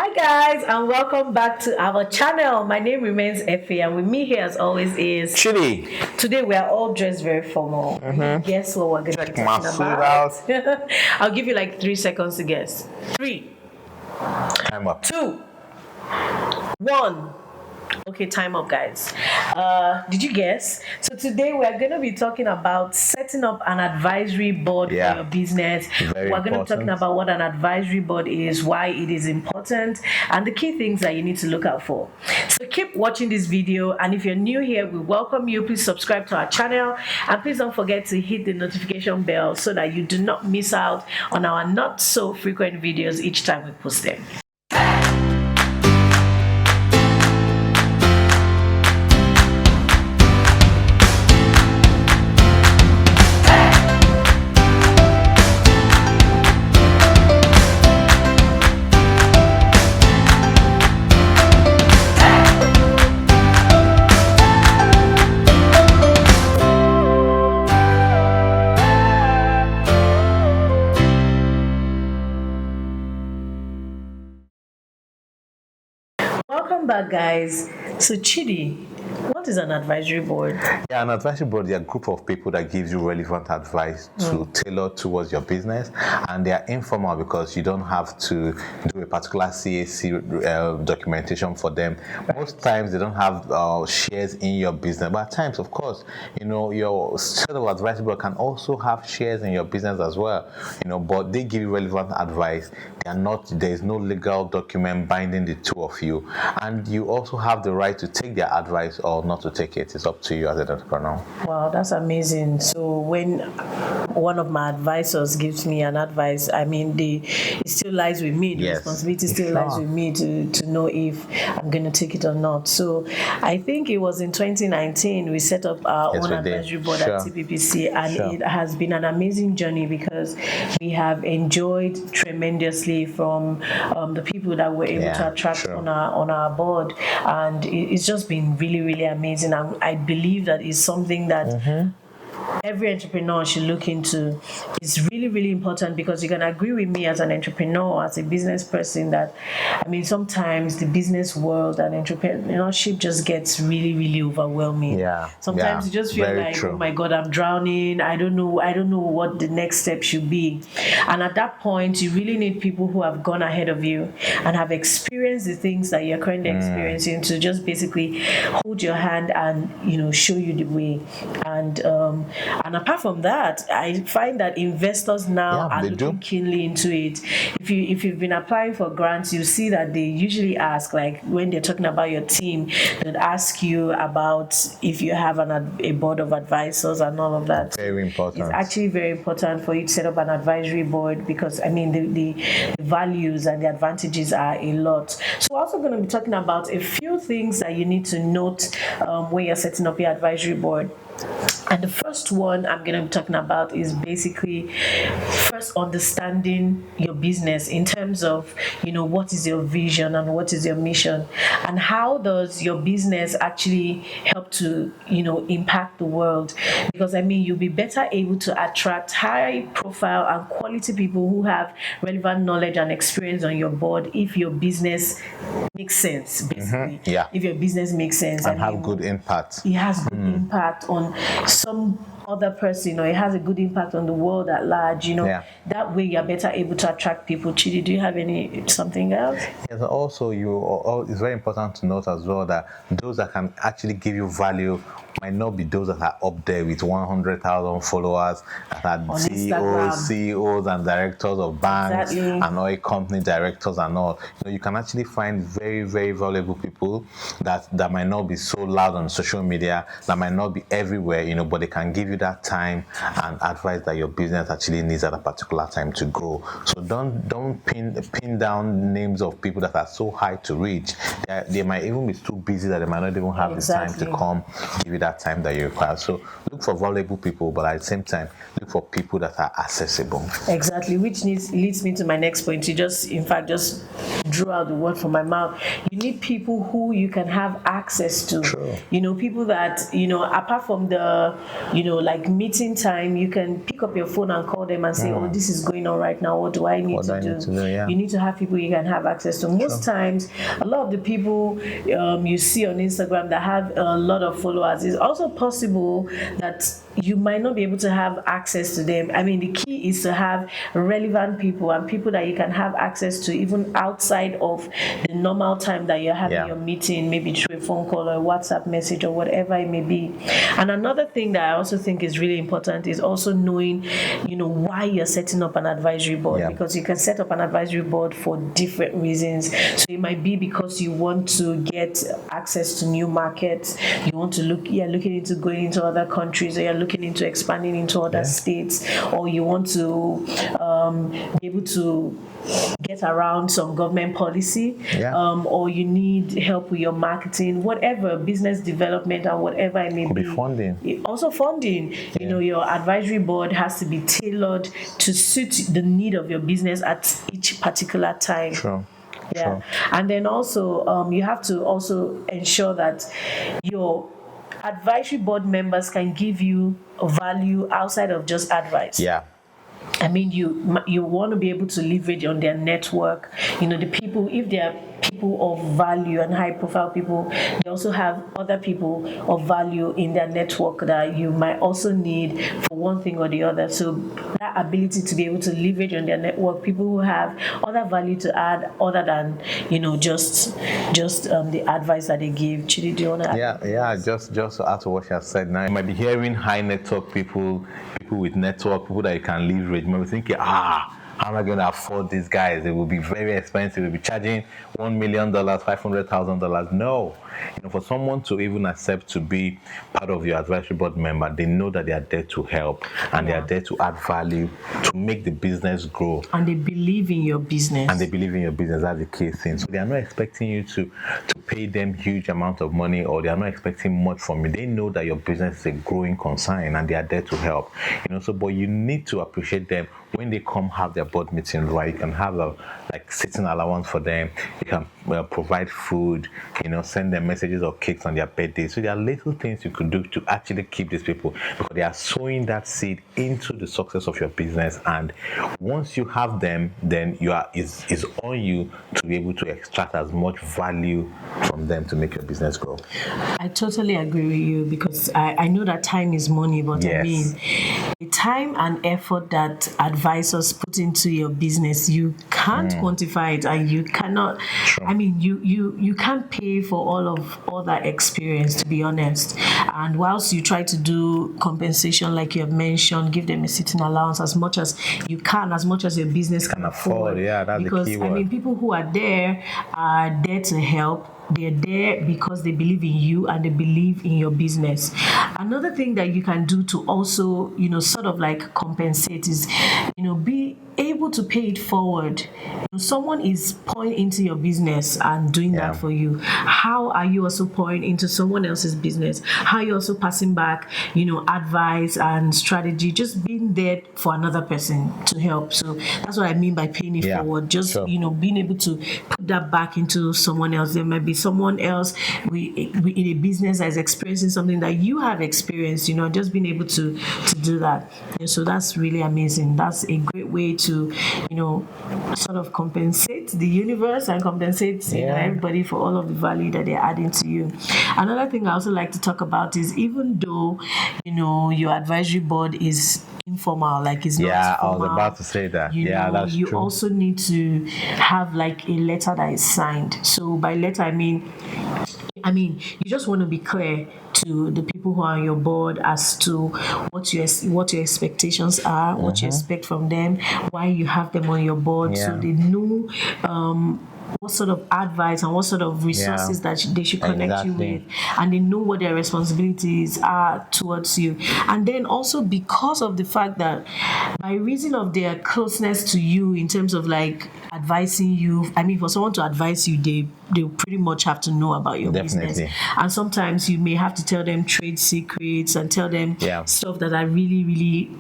Hi guys, and welcome back to our channel. My name remains Efe, and with me here as always is Chidi. Today we are all dressed very formal. Guess what we're going to be My talking suit about? out. I'll give you like 3 seconds to guess. 3, Time up. 2, 1. Okay, time up, guys. Did you guess? So today we're going to be talking about setting up an advisory board for your business. Very we're going to be talking important. about what an advisory board is, why it is important, and the key things that you need to look out for. So keep watching this video, and if you're new here, we welcome you. Please subscribe to our channel, and please don't forget to hit the notification bell so that you do not miss out on our not so frequent videos each time we post them. Welcome back, guys. So Chidi, what is an advisory board? Yeah, an advisory board is a group of people that gives you relevant advice to tailor towards your business, and they are informal because you don't have to do a particular CAC documentation for them. Most times they don't have shares in your business, but at times, of course, your set of advisory board can also have shares in your business as well. But they give you relevant advice. There is no legal document binding the two of you, and you also have the right to take their advice or not to take it. It's up to you as an entrepreneur. Wow, that's amazing. So when one of my advisors gives me an advice, it still lies with me. The responsibility still lies with me to know if I'm going to take it or not. So I think it was in 2019 we set up our own advisory board at TPPC, and it has been an amazing journey because we have enjoyed tremendously from the people that we're able to attract on our board, and it's just been really amazing. I believe that is something that every entrepreneur should look into. It's really important because you can agree with me as an entrepreneur, as a business person, that sometimes the business world and entrepreneurship just gets really overwhelming. Sometimes you just feel like, oh my God, I'm drowning. I don't know what the next step should be. And at that point, you really need people who have gone ahead of you and have experienced the things that you're currently experiencing to just basically hold your hand and show you the way. And apart from that, I find that investors now are looking keenly into it. If you've been applying for grants, you see that they usually ask, like when they're talking about your team, they'd ask you about if you have a board of advisors and all of that. Very important. It's actually very important for you to set up an advisory board because the values and the advantages are a lot. So we're also going to be talking about a few things that you need to note when you're setting up your advisory board. And the first one I'm going to be talking about is basically first understanding your business in terms of, what is your vision and what is your mission, and how does your business actually help to, impact the world. Because you'll be better able to attract high profile and quality people who have relevant knowledge and experience on your board if your business makes sense, basically. If your business makes sense and have good impact. It has good impact on some other person, or it has a good impact on the world at large. That way you're better able to attract people. Chidi, do you have something else? Yes, also it's very important to note as well that those that can actually give you value might not be those that are up there with 100,000 followers, that are CEOs and directors of banks and oil company directors and all. You can actually find very valuable people that might not be so loud on social media, that might not be everywhere, but they can give you that time and advice that your business actually needs at a particular time to grow. So don't pin down names of people that are so high to reach. They might even be too busy that they might not even have the time to come give you that time that you require. So look for valuable people, but at the same time, look for people that are accessible. Exactly, which leads me to my next point. You just drew out the word from my mouth. You need people who you can have access to. True. People that, apart from the, like meeting time, you can pick up your phone and call call them and say, oh, this is going on right now, what do I need to do? Yeah. You need to have people you can have access to. Most times, a lot of the people you see on Instagram that have a lot of followers, it's also possible that you might not be able to have access to them. I mean, the key is to have relevant people and people that you can have access to even outside of the normal time that you're having your meeting, maybe through a phone call or a WhatsApp message or whatever it may be. And another thing that I also think is really important is also knowing, why you're setting up an advisory board, because you can set up an advisory board for different reasons. So it might be because you want to get access to new markets, you're looking into going into other countries, or you're looking into expanding into other states, or you want to be able to get around some government policy, or you need help with your marketing, whatever, business development and whatever it may be. Funding. Also funding. Your advisory board has to be tailored to suit the need of your business at each particular time. Sure. Yeah. Sure. And then also you have to also ensure that your advisory board members can give you value outside of just advice. Yeah. I mean, you want to be able to leverage on their network. The people, if they are people of value and high profile people, they also have other people of value in their network that you might also need for one thing or the other. So that ability to be able to leverage on their network, people who have other value to add other than, just the advice that they give. Chidi, do you want to add? Yeah, just to add to what she has said now, you might be hearing high network people with network, people that you can leverage. You might be thinking, how am I going to afford these guys? It will be very expensive. We'll be charging $1 million, $500,000. No. For someone to even accept to be part of your advisory board member, they know that they are there to help and they are there to add value to make the business grow. And they believe in your business. That's the key thing. So they are not expecting you to pay them huge amount of money, or they are not expecting much from you. They know that your business is a growing concern and they are there to help. But you need to appreciate them when they come have their board meeting, right? You can have a sitting allowance for them. You can provide food, send them messages or cakes on their birthday. So there are little things you could do to actually keep these people, because they are sowing that seed into the success of your business. And once you have them, then it's on you to be able to extract as much value from them to make your business grow. I totally agree with you, because I know that time is money, but I mean, the time and effort that advisors put into your business, you can't quantify it, and you cannot. Sure. I mean, you can't pay for all that experience, to be honest. And whilst you try to do compensation, like you have mentioned, give them a sitting allowance as much as you can, as much as your business can afford. Yeah, that's because the key word. I mean, people who are there to help. They're there because they believe in you and they believe in your business. Another thing that you can do to also, sort of compensate is, be able to pay it forward. Someone is pouring into your business and doing that for you. How are you also pouring into someone else's business? How are you also passing back, advice and strategy, just being there for another person to help? So that's what I mean by paying it forward. Just, being able to put that back into someone else. There might be someone else in a business that is experiencing something that you have experienced, just being able to do that. And so that's really amazing. That's a great way to, sort of compensate the universe and compensate everybody for all of the value that they're adding to you. Another thing I also like to talk about is, even though, your advisory board is informal, it's not formal. I was about to say that. That's you true. also need to have a letter that is signed. So by letter, I mean, you just want to be clear to the people who are on your board as to what your expectations are, what you expect from them, why you have them on your board, so they know what sort of advice and what sort of resources that they should connect you with, and they know what their responsibilities are towards you. And then also, because of the fact that by reason of their closeness to you in terms of advising you, for someone to advise you, they pretty much have to know about your business. And sometimes you may have to tell them trade secrets and tell them stuff that are really, really,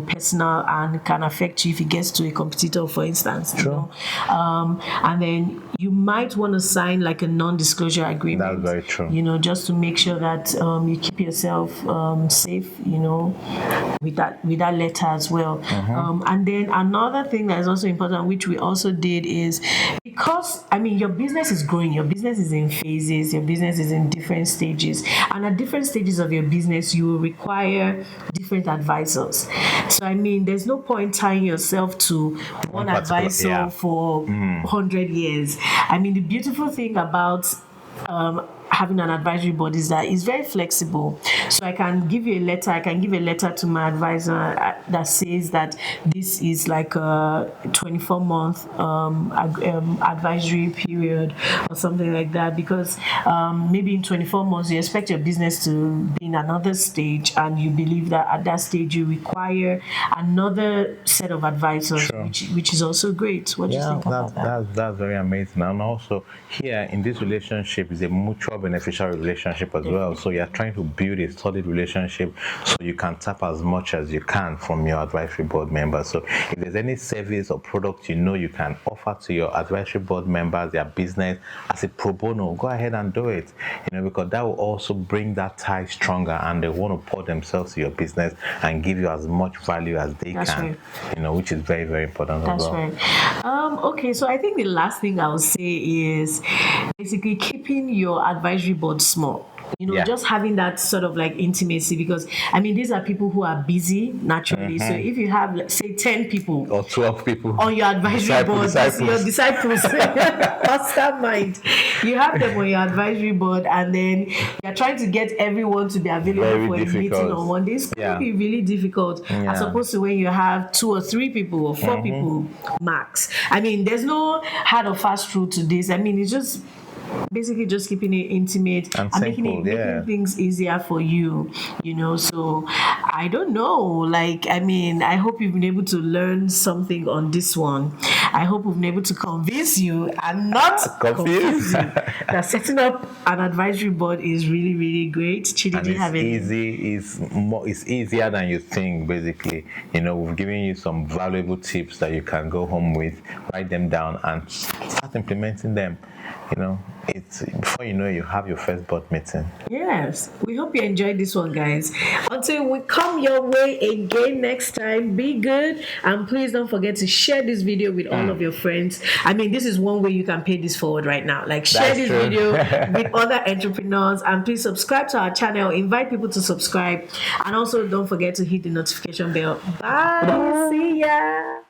personal and can affect you if it gets to a competitor, for instance. And then mean, you might want to sign like a non-disclosure agreement. That's very true. You know, just to make sure that you keep yourself safe, you know, with that letter as well. And then another thing that is also important, which we also did, is because, I mean, your business is growing, your business is in phases, your business is in different stages, and at different stages of your business, you will require different advisors. So, I mean, there's no point tying yourself to one advisor for 100 years. I mean, the beautiful thing about having an advisory board is that it's very flexible. So I can give you a letter, I can give a letter to my advisor that says that this is like a 24-month advisory period or something like that, because maybe in 24 months you expect your business to be in another stage, and you believe that at that stage you require another set of advisors, which is also great. What do you think about that? That's very amazing. And also here in this relationship is a mutual beneficial relationship as well. So you're trying to build a solid relationship so you can tap as much as you can from your advisory board members. So if there's any service or product you know you can offer to your advisory board members, their business as a pro bono, go ahead and do it. You know, because that will also bring that tie stronger, and they want to pour themselves to your business and give you as much value as they can. Right. You know, which is very, very important as well. That's right. Okay, so I think the last thing I would say is basically keeping your advisory board small. You know, just having that sort of like intimacy, because I mean, these are people who are busy naturally. So if you have, let's say, 10 people or 12 people on your advisory board, your disciples, mastermind, you have them on your advisory board, and then you're trying to get everyone to be available for a meeting on one day. It's going to be really difficult, as opposed to when you have 2 or 3 people or 4 people max. I mean, there's no hard or fast rule to this. I mean, it's just basically just keeping it intimate and making things easier for you, you know. So I don't know, like, I mean, I hope you've been able to learn something on this one. I hope we've been able to convince you and not confuse you that setting up an advisory board is really, really great. Chidi, do you have any? It's easier than you think, basically. You know, we've given you some valuable tips that you can go home with, write them down and start implementing them. You know, it's before you know it, you have your first board meeting. Yes, we hope you enjoyed this one, guys. Until we come your way again next time, be good, and please don't forget to share this video with all of your friends. I mean, this is one way you can pay this forward right now. Like, share this video with other entrepreneurs, and please subscribe to our channel. Invite people to subscribe, and also don't forget to hit the notification bell. Bye. See ya.